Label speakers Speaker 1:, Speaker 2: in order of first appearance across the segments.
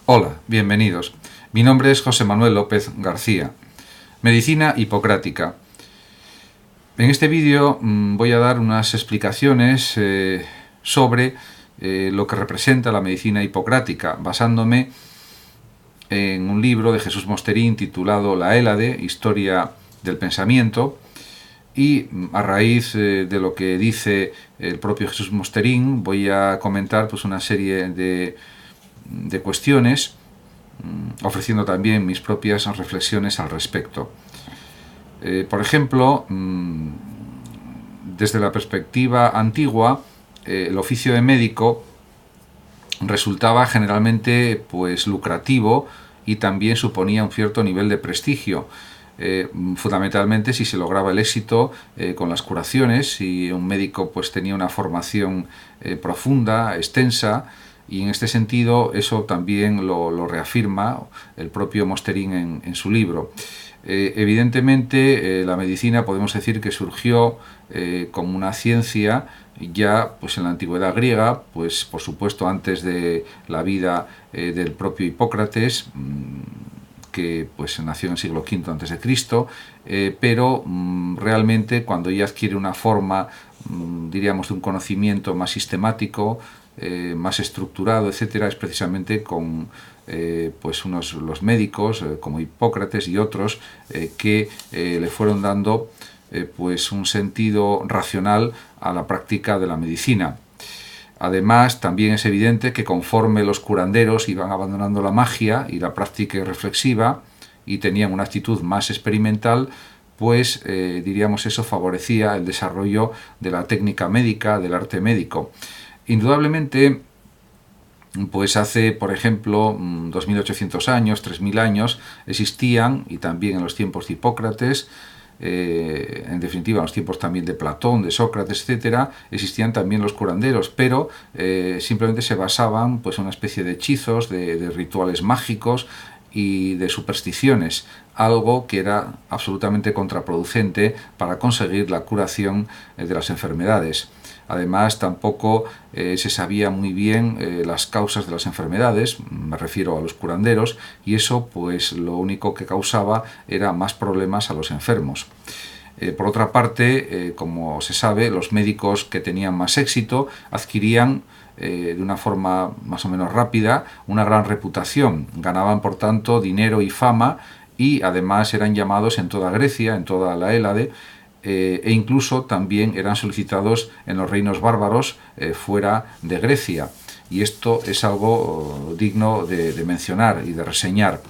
Speaker 1: Hola, bienvenidos. Mi nombre es José Manuel López García. Medicina hipocrática. En este vídeo voy a dar unas explicaciones sobre lo que representa la medicina hipocrática, basándome en un libro de Jesús Mosterín titulado La Hélade, Historia del Pensamiento, y a raíz de lo que dice el propio Jesús Mosterín voy a comentar pues, una serie de cuestiones, ofreciendo también mis propias reflexiones al respecto. Por ejemplo, desde la perspectiva antigua, el oficio de médico resultaba generalmente pues lucrativo y también suponía un cierto nivel de prestigio. Fundamentalmente si se lograba el éxito con las curaciones, si un médico pues tenía una formación profunda, extensa, y en este sentido eso también lo reafirma el propio Mosterín en su libro. Evidentemente la medicina podemos decir que surgió como una ciencia ya pues en la antigüedad griega, pues por supuesto antes de la vida del propio Hipócrates, que pues nació en el siglo V a.C., pero realmente cuando ya adquiere una forma, diríamos, de un conocimiento más sistemático, más estructurado, etcétera, es precisamente con pues los médicos como Hipócrates y otros que le fueron dando pues un sentido racional a la práctica de la medicina. Además, también es evidente que conforme los curanderos iban abandonando la magia y la práctica reflexiva y tenían una actitud más experimental, pues diríamos eso favorecía el desarrollo de la técnica médica, del arte médico. Indudablemente, pues hace, por ejemplo, 2800 años, 3000 años, existían, y también en los tiempos de Hipócrates, en definitiva en los tiempos también de Platón, de Sócrates, etcétera, existían también los curanderos, pero simplemente se basaban pues, en una especie de hechizos, de rituales mágicos y de supersticiones, algo que era absolutamente contraproducente para conseguir la curación de las enfermedades. Además, tampoco se sabía muy bien las causas de las enfermedades, me refiero a los curanderos, y eso pues lo único que causaba era más problemas a los enfermos. Por otra parte, como se sabe, los médicos que tenían más éxito adquirían de una forma más o menos rápida una gran reputación, ganaban por tanto dinero y fama y además eran llamados en toda Grecia, en toda la Hélade, e incluso también eran solicitados en los reinos bárbaros fuera de Grecia. Y esto es algo digno de mencionar y de reseñar.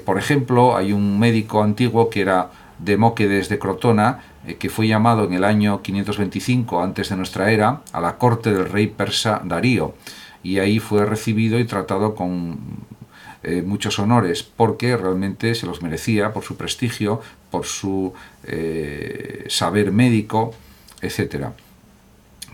Speaker 1: Por ejemplo, hay un médico antiguo que era Demóquedes de Crotona, que fue llamado en el año 525 antes de nuestra era a la corte del rey persa Darío, y ahí fue recibido y tratado con muchos honores, porque realmente se los merecía por su prestigio, por su saber médico, etcétera.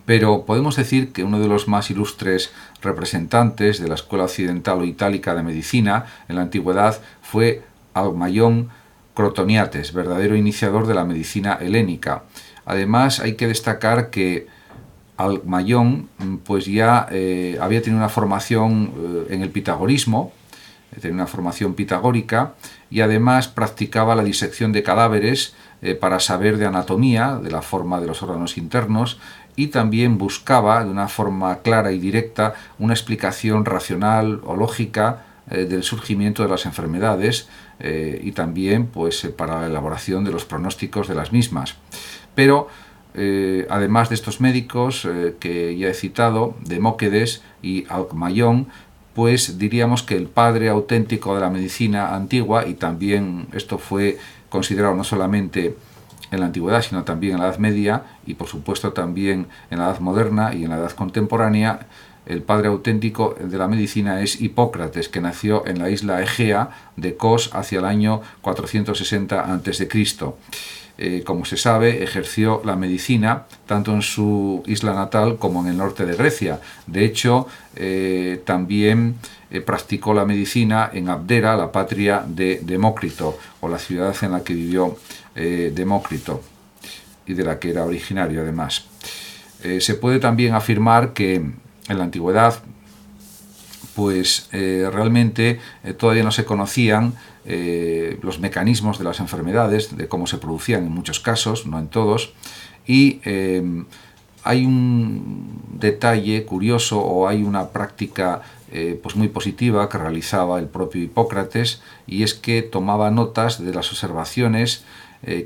Speaker 1: Pero podemos decir que uno de los más ilustres representantes de la escuela occidental o itálica de medicina en la antigüedad fue Alcmayón Crotoniates, verdadero iniciador de la medicina helénica. Además, hay que destacar que Alcmayón pues ya había tenido una formación en el pitagorismo, tenía una formación pitagórica, y además practicaba la disección de cadáveres para saber de anatomía, de la forma de los órganos internos, y también buscaba de una forma clara y directa una explicación racional o lógica del surgimiento de las enfermedades y también pues, para la elaboración de los pronósticos de las mismas. Pero además de estos médicos que ya he citado, Demóquedes y Alcmayón, pues diríamos que el padre auténtico de la medicina antigua, y también esto fue considerado no solamente en la antigüedad, sino también en la Edad Media y por supuesto también en la Edad Moderna y en la Edad Contemporánea, el padre auténtico de la medicina es Hipócrates, que nació en la isla Egea de Kos hacia el año 460 a.C. Como se sabe, ejerció la medicina tanto en su isla natal como en el norte de Grecia. De hecho, también practicó la medicina en Abdera, la patria de Demócrito, o la ciudad en la que vivió Demócrito y de la que era originario además. Se puede también afirmar que en la antigüedad pues realmente todavía no se conocían los mecanismos de las enfermedades, de cómo se producían en muchos casos, no en todos, y hay un detalle curioso, o hay una práctica pues muy positiva que realizaba el propio Hipócrates, y es que tomaba notas de las observaciones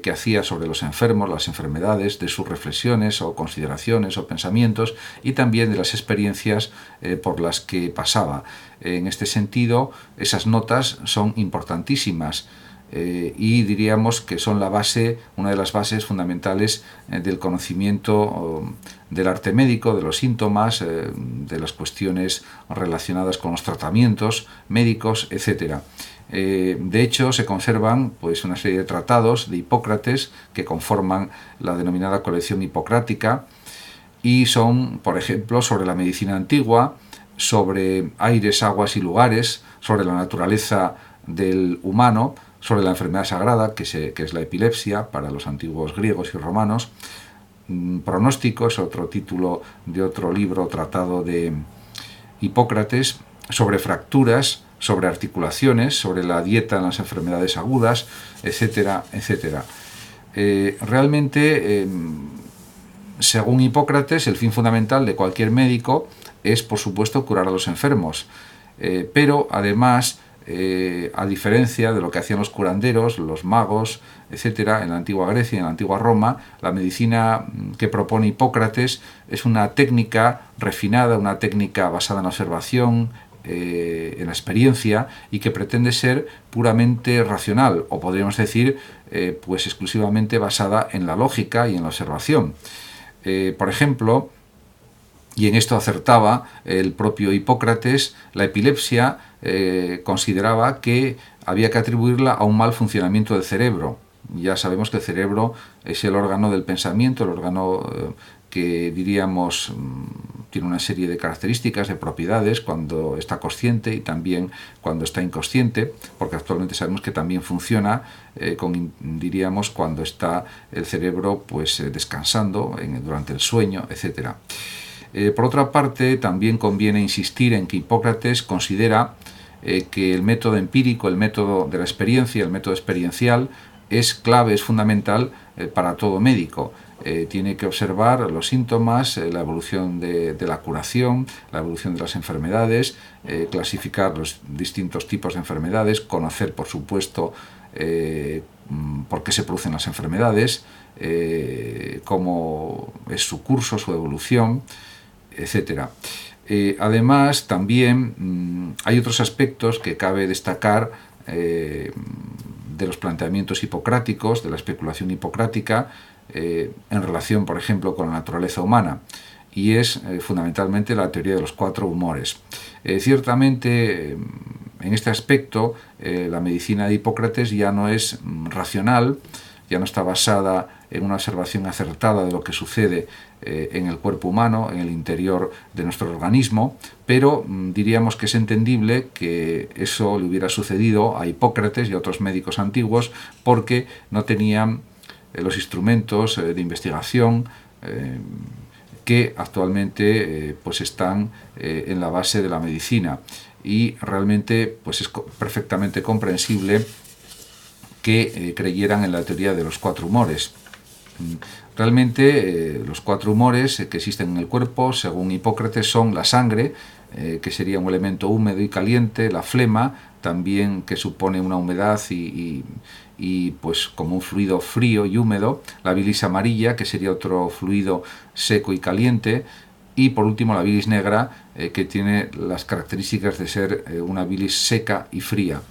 Speaker 1: que hacía sobre los enfermos, las enfermedades, de sus reflexiones o consideraciones o pensamientos, y también de las experiencias por las que pasaba. En este sentido, esas notas son importantísimas y diríamos que son la base, una de las bases fundamentales del conocimiento del arte médico, de los síntomas, de las cuestiones relacionadas con los tratamientos médicos, etc. De hecho, se conservan pues una serie de tratados de Hipócrates que conforman la denominada colección hipocrática, y son, por ejemplo, sobre la medicina antigua, sobre aires, aguas y lugares, sobre la naturaleza del humano, sobre la enfermedad sagrada, que es la epilepsia para los antiguos griegos y romanos. Pronóstico es otro título de otro libro, tratado de Hipócrates, sobre fracturas, sobre articulaciones, sobre la dieta en las enfermedades agudas, etcétera, etcétera. Realmente, según Hipócrates, el fin fundamental de cualquier médico es, por supuesto, curar a los enfermos, pero además, a diferencia de lo que hacían los curanderos, los magos, etcétera, en la antigua Grecia y en la antigua Roma, la medicina que propone Hipócrates es una técnica refinada, una técnica basada en la observación, en la experiencia, y que pretende ser puramente racional, o podríamos decir pues exclusivamente basada en la lógica y en la observación. Por ejemplo, y en esto acertaba el propio Hipócrates, la epilepsia consideraba que había que atribuirla a un mal funcionamiento del cerebro. Ya sabemos que el cerebro es el órgano del pensamiento, el órgano que diríamos tiene una serie de características, de propiedades cuando está consciente y también cuando está inconsciente, porque actualmente sabemos que también funciona diríamos cuando está el cerebro pues descansando durante el sueño, etcétera. Por otra parte, también conviene insistir en que Hipócrates considera que el método empírico, el método de la experiencia, el método experiencial, es clave, es fundamental para todo médico. Tiene que observar los síntomas, la evolución de la curación, la evolución de las enfermedades, clasificar los distintos tipos de enfermedades, conocer, por supuesto, por qué se producen las enfermedades, cómo es su curso, su evolución, etcétera. Además, también hay otros aspectos que cabe destacar de los planteamientos hipocráticos, de la especulación hipocrática, en relación, por ejemplo, con la naturaleza humana, y es fundamentalmente la teoría de los 4 humores. Ciertamente, en este aspecto, la medicina de Hipócrates ya no es racional, ya no está basada en una observación acertada de lo que sucede en el cuerpo humano, en el interior de nuestro organismo, pero diríamos que es entendible que eso le hubiera sucedido a Hipócrates y a otros médicos antiguos, porque no tenían los instrumentos de investigación que actualmente pues están en la base de la medicina, y realmente pues es perfectamente comprensible que creyeran en la teoría de los 4 humores. Realmente los 4 humores que existen en el cuerpo, según Hipócrates, son la sangre, que sería un elemento húmedo y caliente, la flema, también, que supone una humedad y pues como un fluido frío y húmedo, la bilis amarilla, que sería otro fluido seco y caliente, y por último la bilis negra, que tiene las características de ser una bilis seca y fría.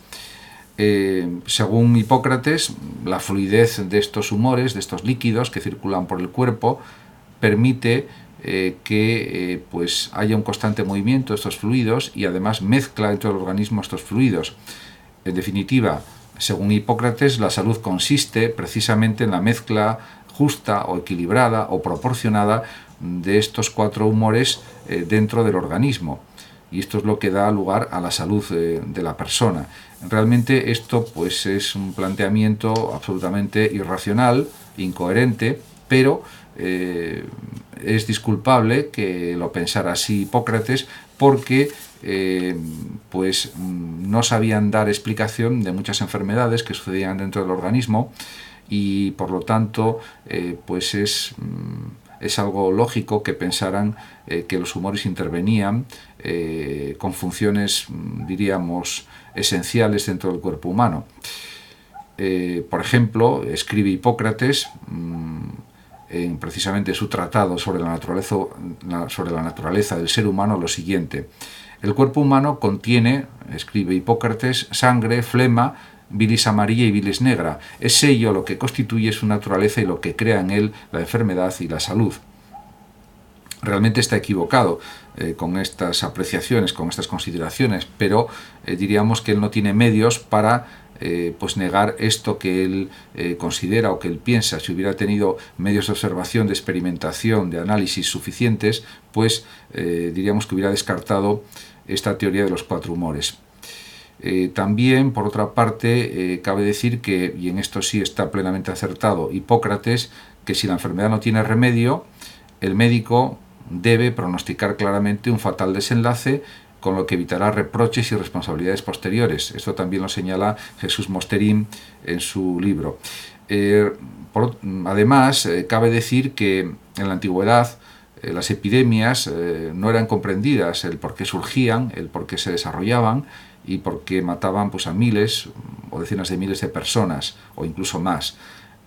Speaker 1: Según Hipócrates, la fluidez de estos humores, de estos líquidos que circulan por el cuerpo, permite que pues haya un constante movimiento de estos fluidos, y además mezcla dentro del organismo estos fluidos. En definitiva, según Hipócrates, la salud consiste precisamente en la mezcla justa o equilibrada o proporcionada de estos 4 humores dentro del organismo. Y esto es lo que da lugar a la salud de la persona. Realmente esto pues es un planteamiento absolutamente irracional, incoherente, pero es disculpable que lo pensara así Hipócrates, porque pues no sabían dar explicación de muchas enfermedades que sucedían dentro del organismo, y por lo tanto pues es algo lógico que pensaran que los humores intervenían con funciones, diríamos, esenciales dentro del cuerpo humano. Por ejemplo, escribe Hipócrates en precisamente su tratado sobre la naturaleza del ser humano lo siguiente: el cuerpo humano contiene, escribe Hipócrates, sangre, flema, bilis amarilla y bilis negra. Es ello lo que constituye su naturaleza y lo que crea en él la enfermedad y la salud. Realmente está equivocado con estas apreciaciones, con estas consideraciones, pero diríamos que él no tiene medios para pues negar esto que él considera o que él piensa. Si hubiera tenido medios de observación, de experimentación, de análisis suficientes, pues diríamos que hubiera descartado esta teoría de los 4 humores. También, por otra parte, cabe decir que, y en esto sí está plenamente acertado Hipócrates, que si la enfermedad no tiene remedio, el médico debe pronosticar claramente un fatal desenlace, con lo que evitará reproches y responsabilidades posteriores. Esto también lo señala Jesús Mosterín en su libro. Además, cabe decir que en la antigüedad las epidemias no eran comprendidas, el por qué surgían, el por qué se desarrollaban y por qué mataban pues, a miles o decenas de miles de personas, o incluso más.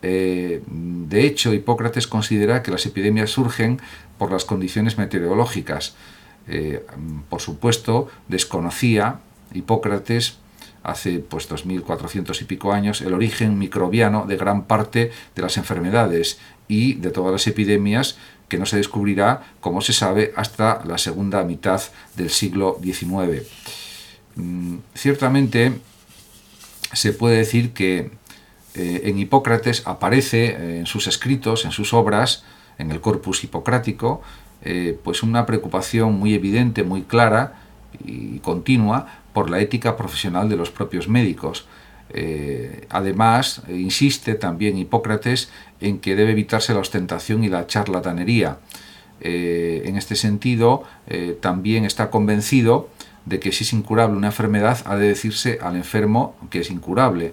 Speaker 1: De hecho, Hipócrates considera que las epidemias surgen por las condiciones meteorológicas. Por supuesto, desconocía Hipócrates hace pues 2400 y pico años el origen microbiano de gran parte de las enfermedades y de todas las epidemias, que no se descubrirá, como se sabe, hasta la segunda mitad del siglo XIX. Ciertamente se puede decir que en Hipócrates aparece en sus escritos, en sus obras, en el Corpus Hipocrático, pues una preocupación muy evidente, muy clara y continua por la ética profesional de los propios médicos. Además, insiste también Hipócrates en que debe evitarse la ostentación y la charlatanería. En este sentido, también está convencido de que si es incurable una enfermedad, ha de decirse al enfermo que es incurable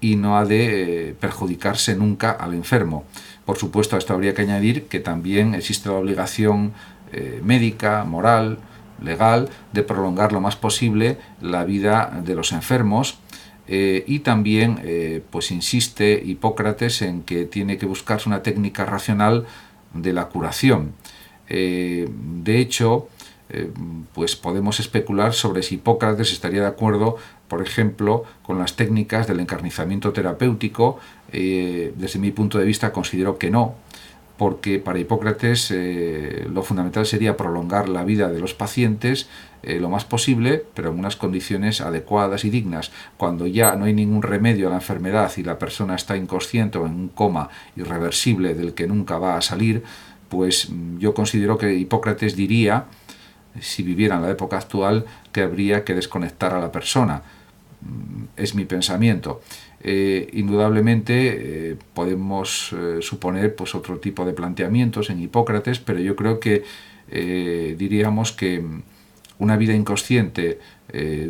Speaker 1: y no ha de perjudicarse nunca al enfermo. Por supuesto, a esto habría que añadir que también existe la obligación médica, moral, legal, de prolongar lo más posible la vida de los enfermos, y también pues insiste Hipócrates en que tiene que buscarse una técnica racional de la curación. De hecho, pues podemos especular sobre si Hipócrates estaría de acuerdo, por ejemplo, con las técnicas del encarnizamiento terapéutico. Desde mi punto de vista considero que no, porque para Hipócrates lo fundamental sería prolongar la vida de los pacientes lo más posible, pero en unas condiciones adecuadas y dignas. Cuando ya no hay ningún remedio a la enfermedad y la persona está inconsciente o en un coma irreversible del que nunca va a salir, pues yo considero que Hipócrates diría, si viviera en la época actual, que habría que desconectar a la persona. Es mi pensamiento. Indudablemente podemos suponer pues, otro tipo de planteamientos en Hipócrates, pero yo creo que diríamos que una vida inconsciente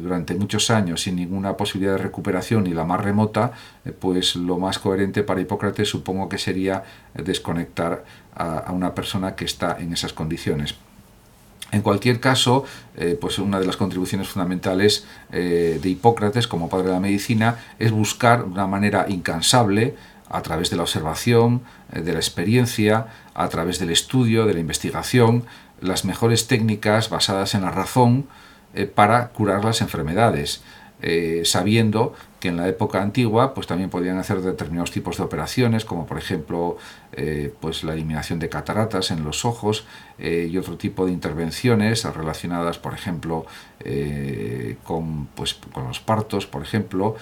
Speaker 1: durante muchos años sin ninguna posibilidad de recuperación ni la más remota, pues lo más coherente para Hipócrates supongo que sería desconectar a una persona que está en esas condiciones. En cualquier caso, pues una de las contribuciones fundamentales de Hipócrates como padre de la medicina es buscar de una manera incansable, a través de la observación, de la experiencia, a través del estudio, de la investigación, las mejores técnicas basadas en la razón para curar las enfermedades, sabiendo que en la época antigua pues también podían hacer determinados tipos de operaciones, como por ejemplo pues la eliminación de cataratas en los ojos, y otro tipo de intervenciones relacionadas, por ejemplo, con los partos, por ejemplo,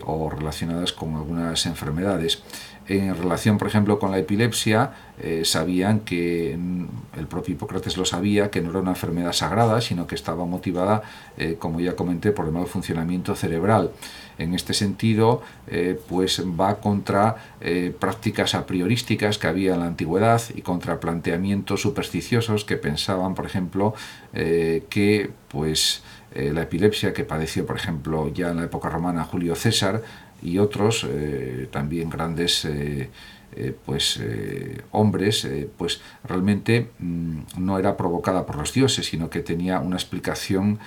Speaker 1: o relacionadas con algunas enfermedades. En relación, por ejemplo, con la epilepsia, sabían que, el propio Hipócrates lo sabía, que no era una enfermedad sagrada, sino que estaba motivada, como ya comenté, por el mal funcionamiento cerebral. en este sentido, pues va contra prácticas a priorísticas que había en la antigüedad y contra planteamientos supersticiosos que pensaban, por ejemplo, que pues la epilepsia que padeció, por ejemplo, ya en la época romana Julio César y otros también grandes hombres, pues realmente no era provocada por los dioses, sino que tenía una explicación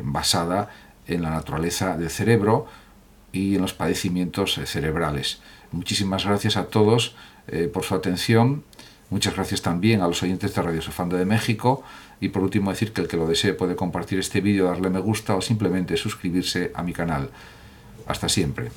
Speaker 1: basada en la naturaleza del cerebro y en los padecimientos cerebrales. Muchísimas gracias a todos por su atención. Muchas gracias también a los oyentes de Radio Sofando de México. Y por último decir que el que lo desee puede compartir este vídeo, darle me gusta o simplemente suscribirse a mi canal. Hasta siempre.